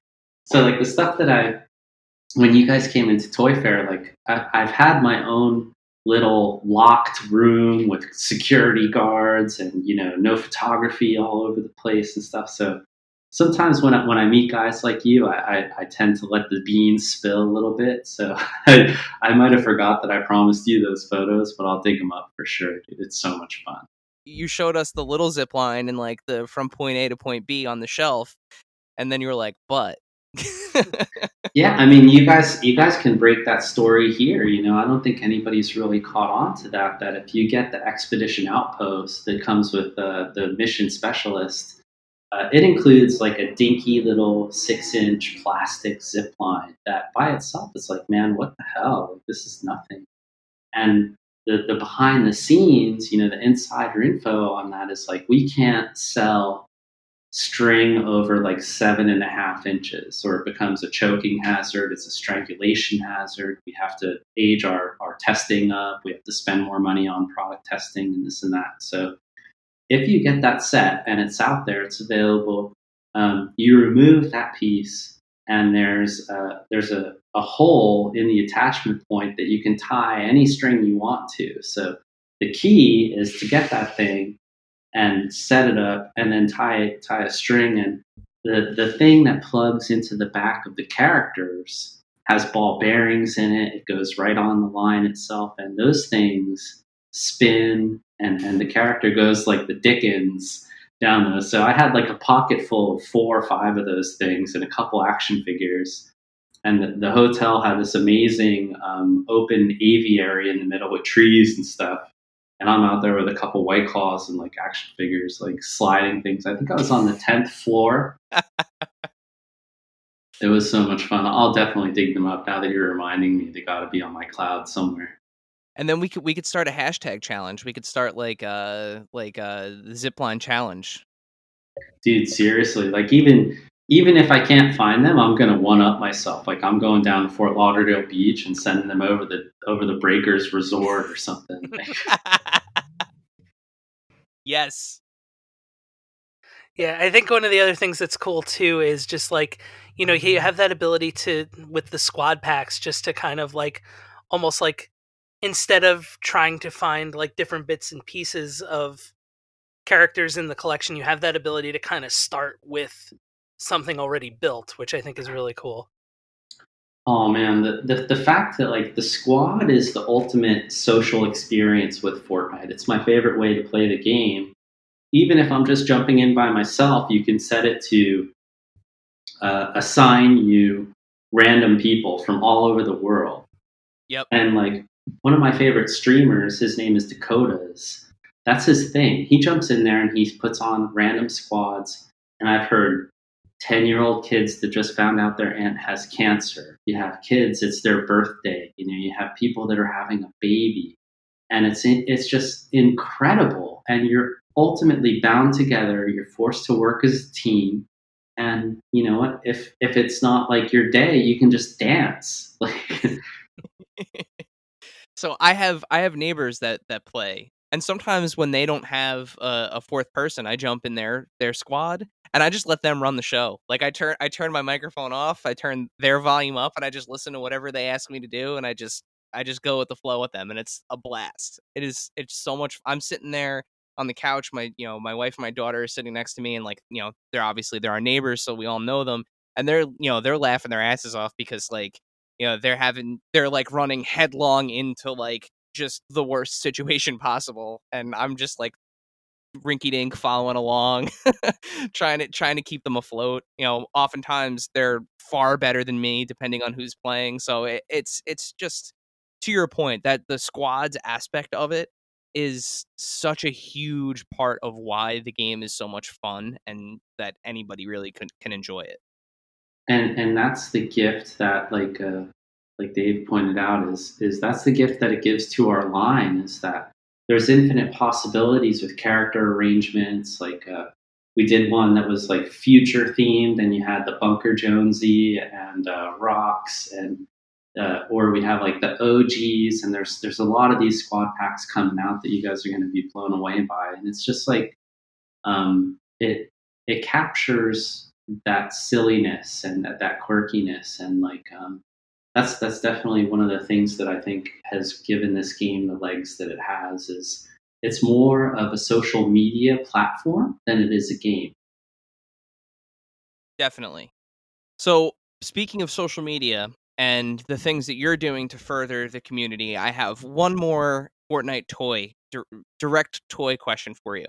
so like the stuff that when you guys came into Toy Fair, like, I've had my own little locked room with security guards, and no photography all over the place and stuff. So sometimes when I meet guys like you, I tend to let the beans spill a little bit. So I might have forgot that I promised you those photos, but I'll dig them up for sure, dude. It's so much fun. you showed us the little zip line and like the from point A to point B on the shelf, and then you were like, but. Yeah, I mean, you guys can break that story here. I don't think anybody's really caught on to that. That if you get the expedition outpost that comes with the mission specialist, it includes like a dinky little 6-inch plastic zip line that by itself is like, man, what the hell? Like, this is nothing. And the behind the scenes, the insider info on that is like, we can't sell string over like 7.5 inches, or it becomes a choking hazard. It's a strangulation hazard. We have to age our testing up. We have to spend more money on product testing and this and that. So if you get that set and it's out there, it's available, you remove that piece, and there's a hole in the attachment point that you can tie any string you want to. So the key is to get that thing and set it up, and then tie a string. And the thing that plugs into the back of the characters has ball bearings in it. It goes right on the line itself, and those things spin, and the character goes like the Dickens down those. So I had like a pocket full of 4 or 5 of those things and a couple action figures. And the hotel had this amazing open aviary in the middle with trees and stuff. And I'm out there with a couple White Claws and like action figures, like sliding things. I think I was on the 10th floor. It was so much fun. I'll definitely dig them up now that you're reminding me. They got to be on my cloud somewhere. And then we could start a hashtag challenge. We could start like a zipline challenge. Dude, seriously, like even if I can't find them, I'm gonna one up myself. Like I'm going down to Fort Lauderdale Beach and sending them over the Breakers Resort or something. Yes. Yeah, I think one of the other things that's cool too is just like, you have that ability to, with the squad packs, just to kind of like almost like, instead of trying to find like different bits and pieces of characters in the collection, you have that ability to kind of start with something already built, which I think is really cool. Oh man, the fact that like the squad is the ultimate social experience with Fortnite. It's my favorite way to play the game. Even if I'm just jumping in by myself, you can set it to assign you random people from all over the world. Yep. And like one of my favorite streamers, his name is Dakotas. That's his thing. He jumps in there and he puts on random squads. And I've heard 10-year-old kids that just found out their aunt has cancer. You have kids, it's their birthday. You have people that are having a baby. And it's just incredible. And you're ultimately bound together. You're forced to work as a team. And you know what? If it's not like your day, you can just dance. Like So I have neighbors that play, and sometimes when they don't have a fourth person, I jump in their squad and I just let them run the show. Like I turn my microphone off, I turn their volume up, and I just listen to whatever they ask me to do, and I just go with the flow with them, and it's a blast. It's so much. I'm sitting there on the couch. My wife and my daughter are sitting next to me, and like they're our neighbors, so we all know them, and they're laughing their asses off because like they're like running headlong into like just the worst situation possible, and I'm just like rinky dink following along, trying to keep them afloat. Oftentimes they're far better than me depending on who's playing, so it's just, to your point, that the squads aspect of it is such a huge part of why the game is so much fun and that anybody really can enjoy it. and that's the gift that like Dave pointed out is that's the gift that it gives to our line is that there's infinite possibilities with character arrangements. Like we did one that was like future themed, and you had the Bunker Jonesy and rocks, and or we have like the OGs, and there's a lot of these squad packs coming out that you guys are going to be blown away by, and it's just like it captures that silliness and that quirkiness, and like that's definitely one of the things that I think has given this game the legs that it has. Is it's more of a social media platform than it is a game. Definitely. So, speaking of social media and the things that you're doing to further the community, I have one more Fortnite direct toy question for you.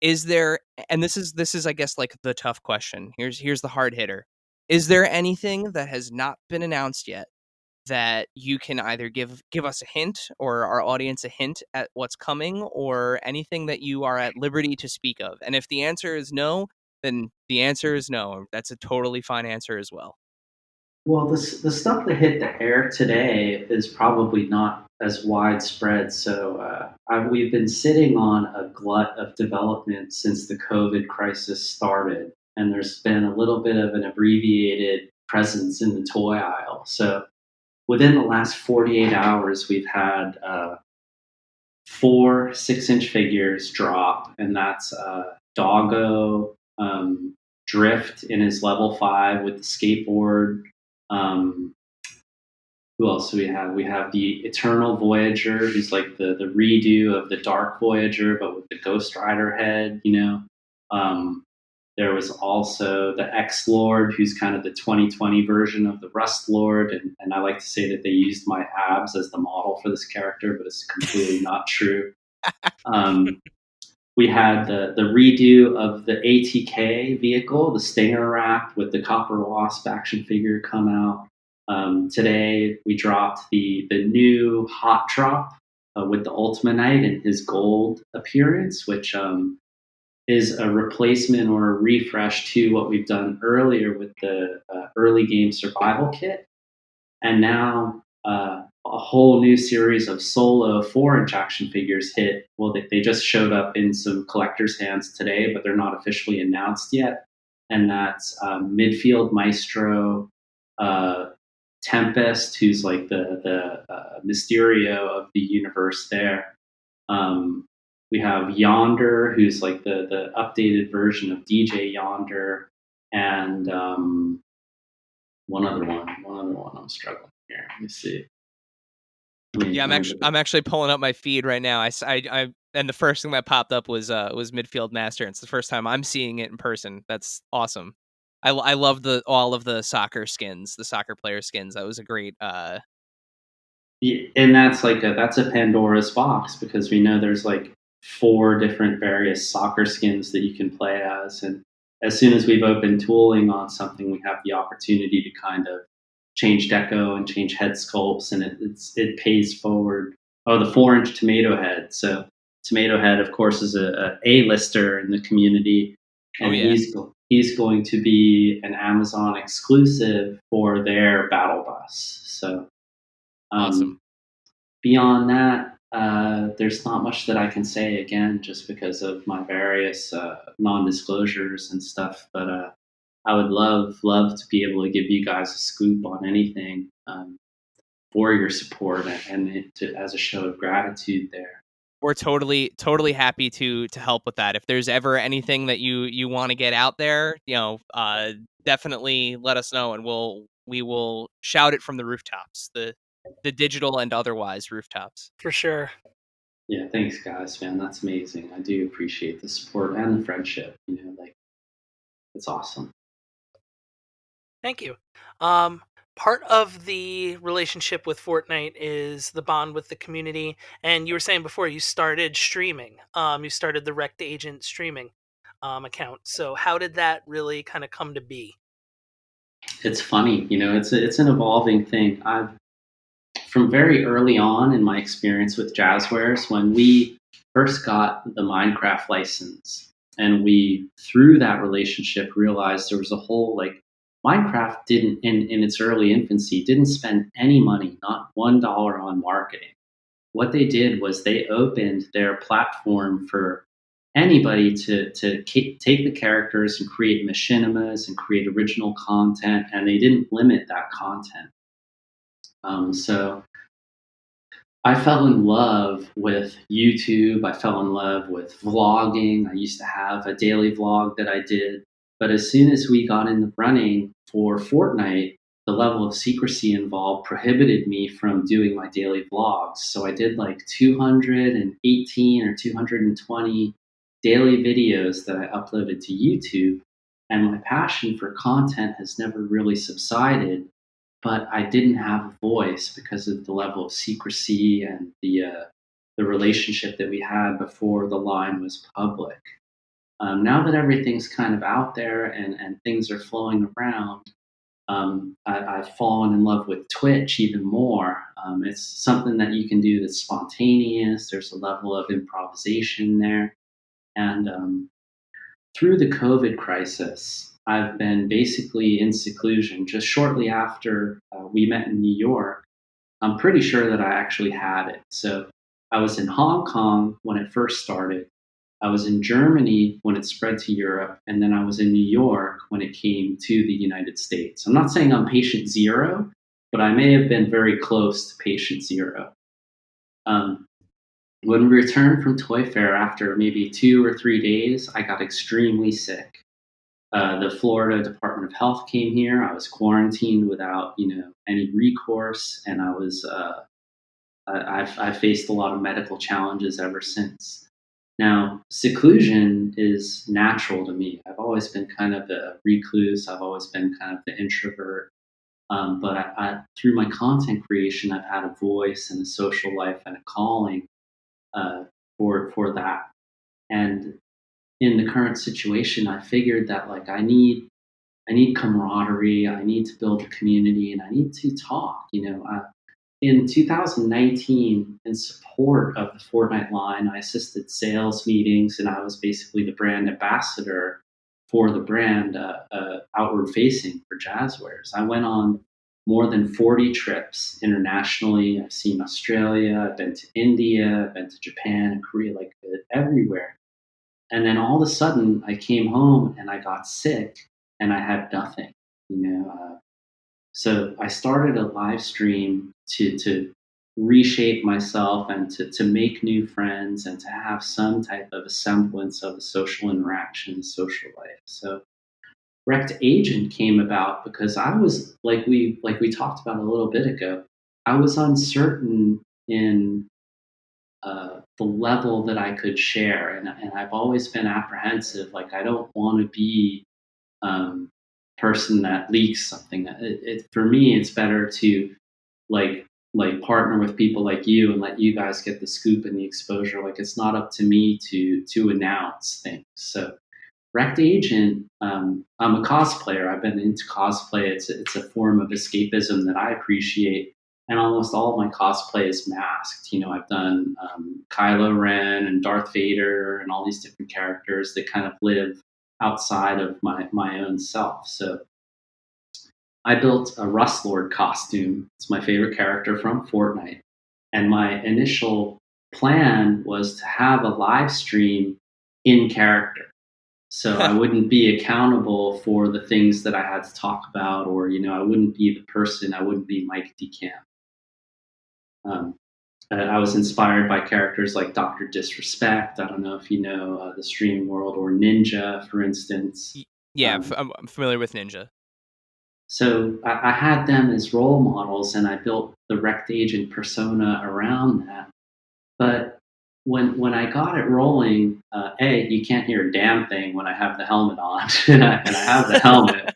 Is there, and this is I guess like the tough question. Here's the hard hitter. Is there anything that has not been announced yet that you can either give us a hint or our audience a hint at what's coming, or anything that you are at liberty to speak of? And if the answer is no, then the answer is no. That's a totally fine answer as well. Well, the stuff that hit the air today is probably not as widespread. So we've been sitting on a glut of development since the COVID crisis started, and there's been a little bit of an abbreviated presence in the toy aisle. So within the last 48 hours, we've had 4 6-inch figures drop, and that's Doggo, Drift in his level 5 with the skateboard. Um, who else do we have? We have the Eternal Voyager, who's like the redo of the Dark Voyager, but with the Ghost Rider head, there was also the X Lord, who's kind of the 2020 version of the Rust Lord. And I like to say that they used my abs as the model for this character, but it's completely not true. Um, We had the redo of the ATK vehicle, the Stinger wrap with the Copper Wasp action figure come out. Today we dropped the new Hot Drop with the Ultima Knight and his gold appearance, which is a replacement or a refresh to what we've done earlier with the early game survival kit. And now a whole new series of solo 4-inch action figures hit. Well, they just showed up in some collectors' hands today, but they're not officially announced yet. And that's Midfield Maestro Tempest, who's like the Mysterio of the universe there. We have Yonder, who's like the updated version of DJ Yonder, and one other one. I'm struggling here. Let me see. Yeah, I'm actually pulling up my feed right now. And the first thing that popped up was Midfield Master. It's the first time I'm seeing it in person. That's awesome. I love all of the soccer skins, the soccer player skins. That was a great. Yeah, and that's a Pandora's box, because we know there's like 4 different various soccer skins that you can play as, and as soon as we've opened tooling on something, we have the opportunity to kind of change deco and change head sculpts, and it pays forward. Oh, the 4-inch Tomato Head. So Tomato Head, of course, is a A-lister in the community, and Oh, yeah. he's going to be an Amazon exclusive for their battle bus. So Awesome. beyond that, there's not much that I can say, again, just because of my various non-disclosures and stuff. But I would love to be able to give you guys a scoop on anything for your support and as a show of gratitude there. We're totally happy to help with that. If there's ever anything that you want to get out there, definitely let us know, and we will shout it from the rooftops, the digital and otherwise rooftops. For sure. Yeah, thanks, guys, man. That's amazing. I do appreciate the support and the friendship. It's awesome. Thank you. Part of the relationship with Fortnite is the bond with the community. And you were saying before you started streaming. You started the Rect Agent streaming account. So how did that really kind of come to be? It's funny, it's an evolving thing. From very early on in my experience with Jazwares, when we first got the Minecraft license, and we, through that relationship, realized there was a whole, like, Minecraft didn't, in its early infancy, didn't spend any money, not $1 on marketing. What they did was they opened their platform for anybody to take the characters and create machinimas and create original content, and they didn't limit that content. So I fell in love with YouTube. I fell in love with vlogging. I used to have a daily vlog that I did. But as soon as we got in the running for Fortnite, the level of secrecy involved prohibited me from doing my daily vlogs. So I did like 218 or 220 daily videos that I uploaded to YouTube. And my passion for content has never really subsided, but I didn't have a voice because of the level of secrecy and the relationship that we had before the line was public. Now that everything's kind of out there and things are flowing around, I've fallen in love with Twitch even more. It's something that you can do that's spontaneous. There's a level of improvisation there, and through the COVID crisis, I've been basically in seclusion. Just shortly after we met in New York, I'm pretty sure that I actually had it. So I was in Hong Kong when it first started. I was in Germany when it spread to Europe, and then I was in New York when it came to the United States. I'm not saying I'm patient zero, but I may have been very close to patient zero. When we returned from Toy Fair after maybe 2 or 3 days, I got extremely sick. The Florida Department of Health came here. I was quarantined without, any recourse, and I've faced a lot of medical challenges ever since. Now, seclusion is natural to me. I've always been kind of a recluse. I've always been kind of the introvert. But through my content creation, I've had a voice and a social life and a calling for that. And in the current situation, I figured that like I need camaraderie, I need to build a community, and I need to talk. In 2019, in support of the Fortnite line, I assisted sales meetings, and I was basically the brand ambassador for the brand, outward facing for Jazwares. I went on more than 40 trips internationally. I've seen Australia, I've been to India, I've been to Japan and Korea, like everywhere. And then all of a sudden, I came home and I got sick, and I had nothing. You know, so I started a live stream to reshape myself and to make new friends and to have some type of a semblance of a social interaction, social life. So Rect Agent came about because I was like we talked about a little bit ago. I was uncertain in the level that I could share, and I've always been apprehensive. Like I don't want to be um, person that leaks something. For me, it's better to like partner with people like you and let you guys get the scoop and the exposure. Like it's not up to me to announce things. So Rect Agent, I'm a cosplayer. I've been into cosplay. It's a form of escapism that I appreciate. And almost all of my cosplay is masked. I've done Kylo Ren and Darth Vader and all these different characters that kind of live outside of my own self. So I built a Rust Lord costume. It's my favorite character from Fortnite. And my initial plan was to have a live stream in character. So I wouldn't be accountable for the things that I had to talk about, or, I wouldn't be the person, I wouldn't be Mike DeCamp. I was inspired by characters like Dr. Disrespect. I don't know if you know the streaming world, or Ninja, for instance. Yeah, I'm familiar with Ninja. So I had them as role models, and I built the Rect Agent persona around that. But when I got it rolling, you can't hear a damn thing when I have the helmet on, and I have the helmet.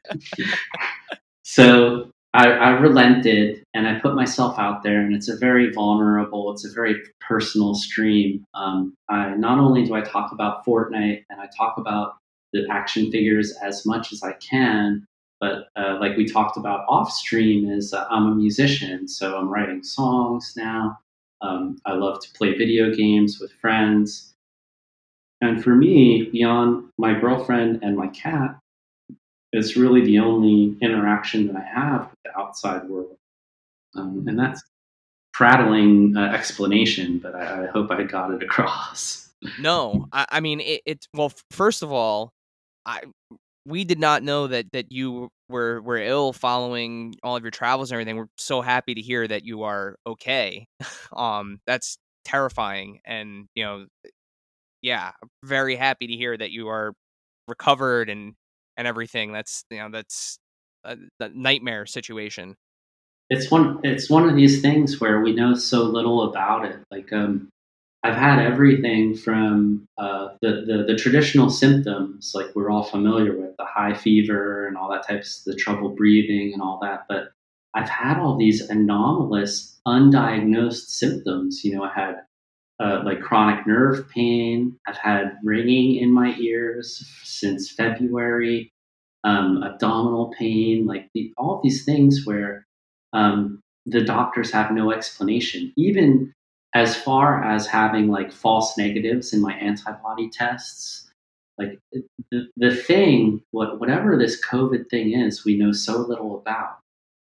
So I relented, and I put myself out there, and it's a very vulnerable, it's a very personal stream. I not only do I talk about Fortnite, and I talk about the action figures as much as I can, but like we talked about off stream, is I'm a musician, so I'm writing songs now. I love to play video games with friends. And for me, beyond my girlfriend and my cat, it's really the only interaction that I have with the outside world. And that's prattling explanation, but I hope I got it across. No, I mean it's well. First of all, I we did not know that you were ill following all of your travels and everything. We're so happy to hear that you are okay. That's terrifying, and yeah, very happy to hear that you are recovered and everything. That's a nightmare situation. It's one of these things where we know so little about it. Like I've had everything from the traditional symptoms, like we're all familiar with, the high fever and all that types, the trouble breathing and all that. But I've had all these anomalous, undiagnosed symptoms. I had like chronic nerve pain. I've had ringing in my ears since February, abdominal pain, like all these things where the doctors have no explanation, even as far as having like false negatives in my antibody tests. Like the thing, whatever this COVID thing is, we know so little about.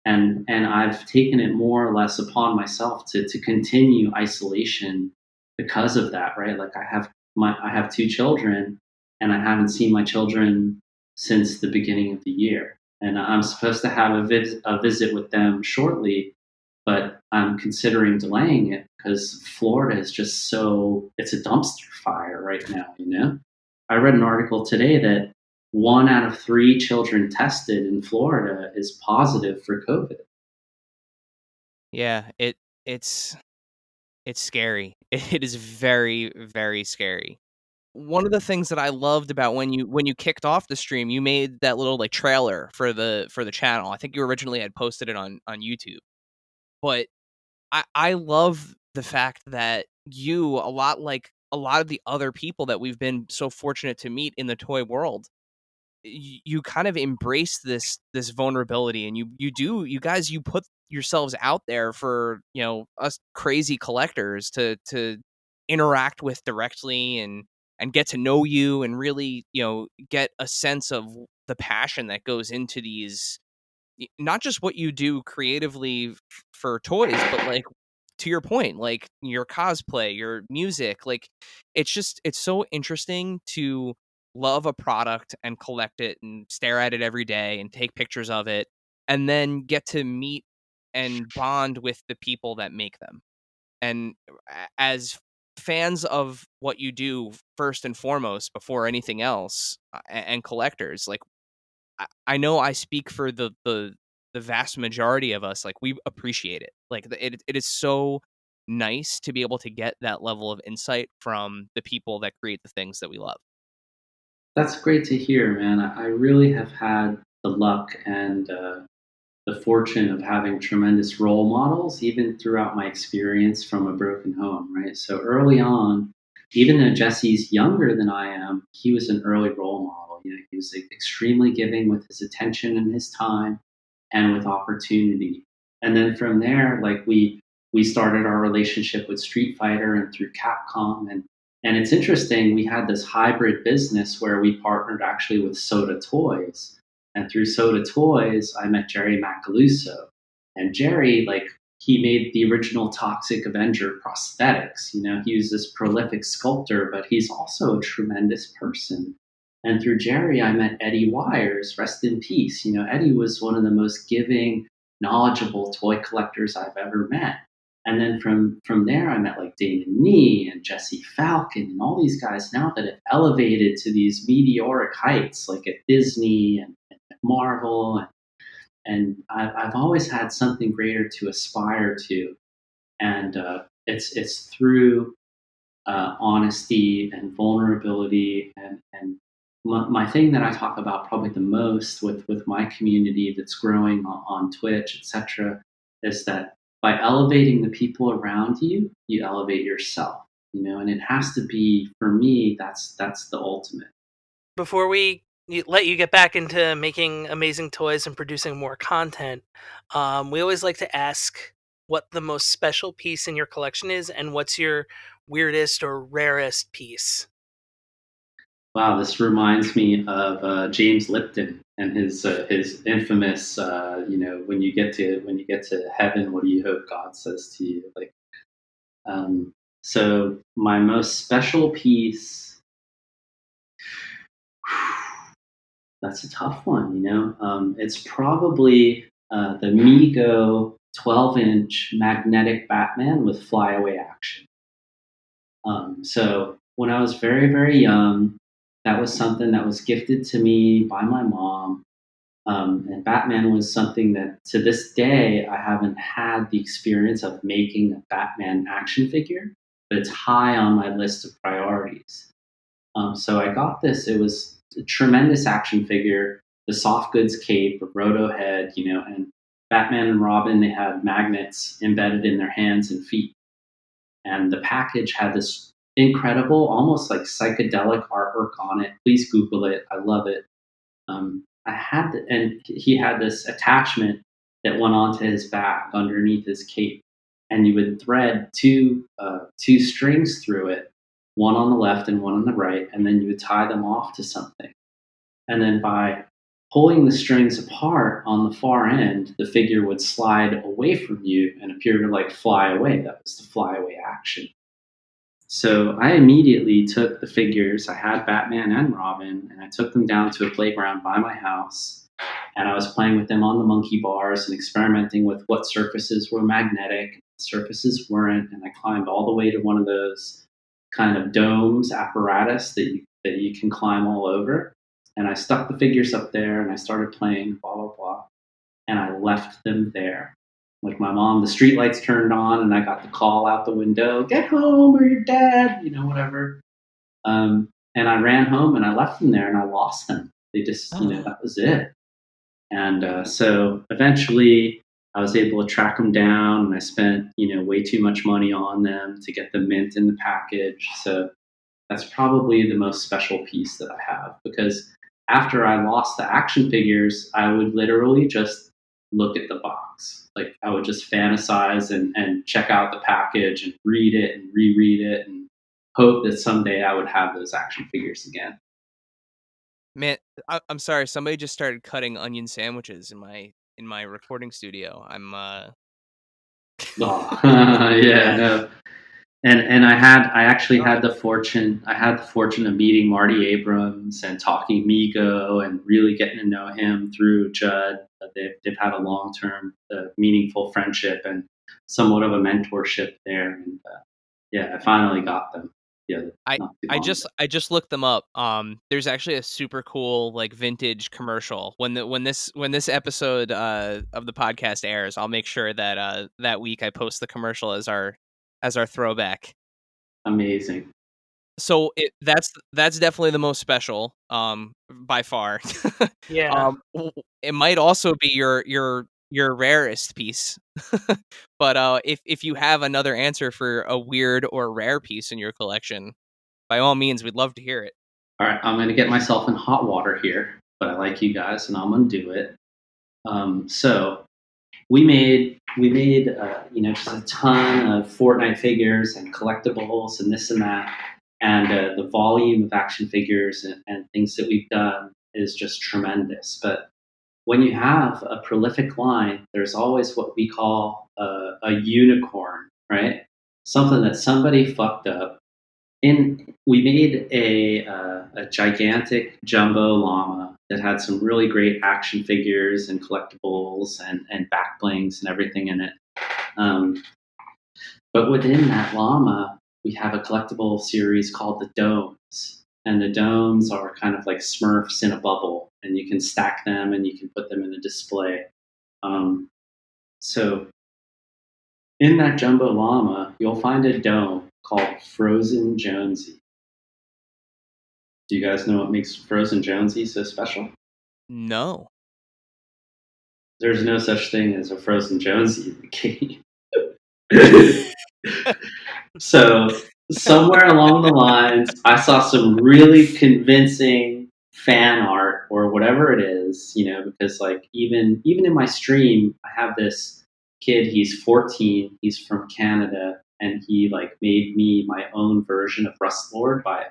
And I've taken it more or less upon myself to continue isolation because of that, right? Like I have two children, and I haven't seen my children since the beginning of the year, and I'm supposed to have a visit with them shortly, but I'm considering delaying it because Florida is just it's a dumpster fire right now. I read an article today that 1 out of 3 children tested in Florida is positive for COVID. Yeah, it's it's scary. It is very, very scary. One of the things that I loved about when you kicked off the stream, you made that little like trailer for the channel. I think you originally had posted it on YouTube. But I love the fact that you, a lot like a lot of the other people that we've been so fortunate to meet in the toy world, you kind of embrace this vulnerability, and you guys, you put yourselves out there for, us crazy collectors to interact with directly, and get to know you, and really, get a sense of the passion that goes into these, not just what you do creatively for toys, but like, to your point, like your cosplay, your music, like it's so interesting to love a product and collect it and stare at it every day and take pictures of it, and then get to meet and bond with the people that make them. And as fans of what you do, first and foremost, before anything else, and collectors, like, I know I speak for the vast majority of us. Like, we appreciate it. Like, it is so nice to be able to get that level of insight from the people that create the things that we love. That's great to hear, man. I really have had the luck and the fortune of having tremendous role models, even throughout my experience from a broken home, right? So early on, even though Jesse's younger than I am, he was an early role model. He was like, extremely giving with his attention and his time and with opportunity. And then from there, like we started our relationship with Street Fighter and through Capcom, and it's interesting, we had this hybrid business where we partnered actually with Soda Toys. And through Soda Toys, I met Jerry Macaluso. And Jerry, like, he made the original Toxic Avenger prosthetics. He was this prolific sculptor, but he's also a tremendous person. And through Jerry, I met Eddie Wires, rest in peace. Eddie was one of the most giving, knowledgeable toy collectors I've ever met. And then from there, I met like Damon Nee and Jesse Falcon and all these guys now that have elevated to these meteoric heights, like at Disney and at Marvel. And I've always had something greater to aspire to. And it's through honesty and vulnerability, and my thing that I talk about probably the most with my community that's growing on Twitch, etc., is that by elevating the people around you, you elevate yourself. And it has to be, for me, that's the ultimate. Before we let you get back into making amazing toys and producing more content, we always like to ask what the most special piece in your collection is, and what's your weirdest or rarest piece. Wow, this reminds me of James Lipton and his infamous, when you get to heaven, what do you hope God says to you? Like, so my most special piece, that's a tough one. It's probably the Mego 12-inch magnetic Batman with flyaway action. So when I was very, very young, that was something that was gifted to me by my mom. And Batman was something that to this day, I haven't had the experience of making a Batman action figure, but it's high on my list of priorities. So I got this. It was a tremendous action figure, the soft goods cape, a roto head, and Batman and Robin, they had magnets embedded in their hands and feet. And the package had this incredible, almost like psychedelic artwork on it. Please Google it. I love it. And he had this attachment that went onto his back underneath his cape, and you would thread two strings through it, one on the left and one on the right, and then you would tie them off to something. And then by pulling the strings apart on the far end, the figure would slide away from you and appear to like fly away. That was the flyaway action. So I immediately took the figures. I had Batman and Robin, and I took them down to a playground by my house. And I was playing with them on the monkey bars and experimenting with what surfaces were magnetic, surfaces weren't. And I climbed all the way to one of those kind of domes apparatus that you can climb all over. And I stuck the figures up there, and I started playing, blah, blah, blah. And I left them there. Like my mom, the street lights turned on, and I got the call out the window, get home or you're dead, whatever. And I ran home, and I left them there, and I lost them. They just, that was it. And so eventually I was able to track them down, and I spent, way too much money on them to get the mint in the package. So That's probably the most special piece that I have, because after I lost the action figures, I would literally just look at the box. Like I would just fantasize and check out the package and read it and reread it and hope that someday I would have those action figures again. Man, I'm sorry. Somebody just started cutting onion sandwiches in my recording studio. I'm Oh, yeah, no. And I actually had the fortune of meeting Marty Abrams and talking Migo and really getting to know him through Judd. They've had a long-term meaningful friendship and somewhat of a mentorship there, and yeah, I finally got them. Yeah, I just looked them up. There's actually a super cool like vintage commercial. When this episode of the podcast airs, I'll make sure that that week I post the commercial as our throwback. Amazing. So that's definitely the most special, by far. Yeah. It might also be your rarest piece, but if you have another answer for a weird or rare piece in your collection, by all means, we'd love to hear it. All right, I'm going to get myself in hot water here, but I like you guys, and I'm going to do it. So we made just a ton of Fortnite figures and collectibles and this and that, and the volume of action figures and things that we've done is just tremendous. But when you have a prolific line, there's always what we call a unicorn, right? Something that somebody fucked up. And we made a gigantic jumbo llama that had some really great action figures and collectibles and back blings and everything in it. But within that llama, we have a collectible series called the Domes. And the domes are kind of like Smurfs in a bubble, and you can stack them and you can put them in a display. So in that jumbo llama, you'll find a dome called Frozen Jonesy. Do you guys know what makes Frozen Jonesy so special? No. There's no such thing as a Frozen Jonesy in the game. So somewhere along the lines, I saw some really convincing fan art or whatever it is, because like even in my stream, I have this kid, he's 14, he's from Canada, and he like made me my own version of Rustlord by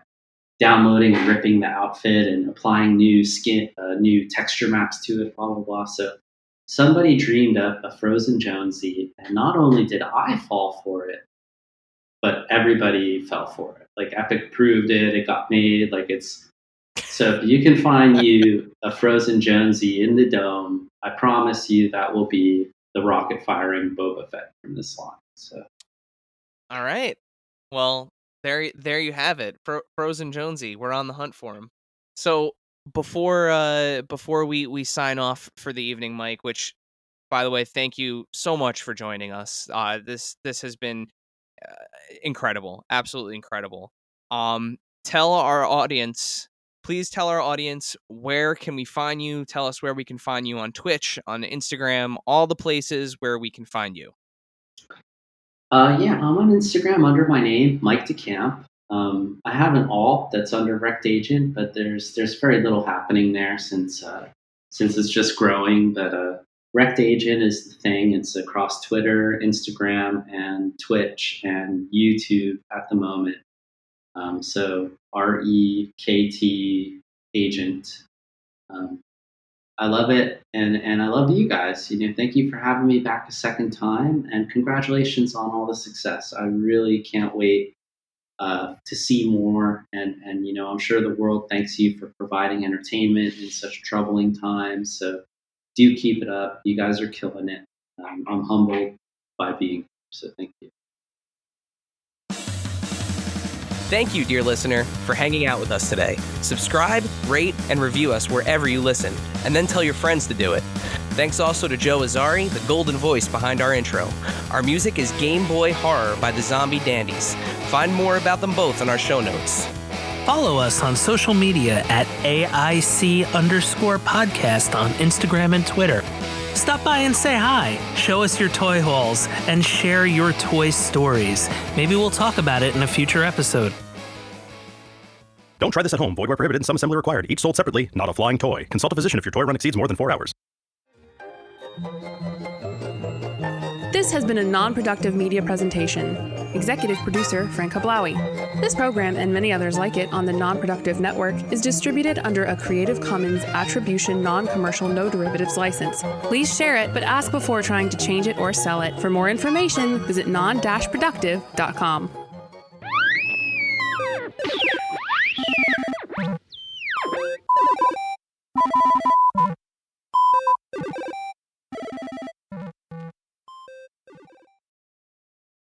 downloading and ripping the outfit and applying new texture maps to it, blah, blah, blah. So somebody dreamed up a Frozen Jonesy, and not only did I fall for it, but everybody fell for it. Like Epic approved it, it got made, so if you can find you a Frozen Jonesy in the dome, I promise you that will be the rocket firing Boba Fett from this line. So, all right. Well, there you have it. Frozen Jonesy. We're on the hunt for him. So before we sign off for the evening, Mike, which, by the way, thank you so much for joining us. This has been incredible, absolutely incredible. Please tell our audience, where can we find you? Tell us where we can find you on Twitch, on Instagram, all the places where we can find you. Yeah, I'm on Instagram under my name, Mike DeCamp. I have an alt that's under Rect Agent, but there's very little happening there since it's just growing. But Rect Agent is the thing. It's across Twitter, Instagram, and Twitch and YouTube at the moment. So REKT Agent. I love it, and I love you guys. Thank you for having me back a second time, and congratulations on all the success. I really can't wait to see more, and I'm sure the world thanks you for providing entertainment in such troubling times. So do keep it up. You guys are killing it. I'm humbled by being here, so thank you. Thank you, dear listener, for hanging out with us today. Subscribe, rate, and review us wherever you listen, and then tell your friends to do it. Thanks also to Joe Azari, the golden voice behind our intro. Our music is Game Boy Horror by the Zombie Dandies. Find more about them both in our show notes. Follow us on social media at AIC_podcast on Instagram and Twitter. Stop by and say hi, show us your toy hauls, and share your toy stories. Maybe we'll talk about it in a future episode. Don't try this at home. Void where prohibited and some assembly required. Each sold separately, not a flying toy. Consult a physician if your toy run exceeds more than 4 hours. This has been a non-productive media presentation. Executive producer Frank Hablawi. This program and many others like it on the Non-Productive Network is distributed under a Creative Commons Attribution Non-Commercial No Derivatives license. Please share it, but ask before trying to change it or sell it. For more information, visit non-productive.com.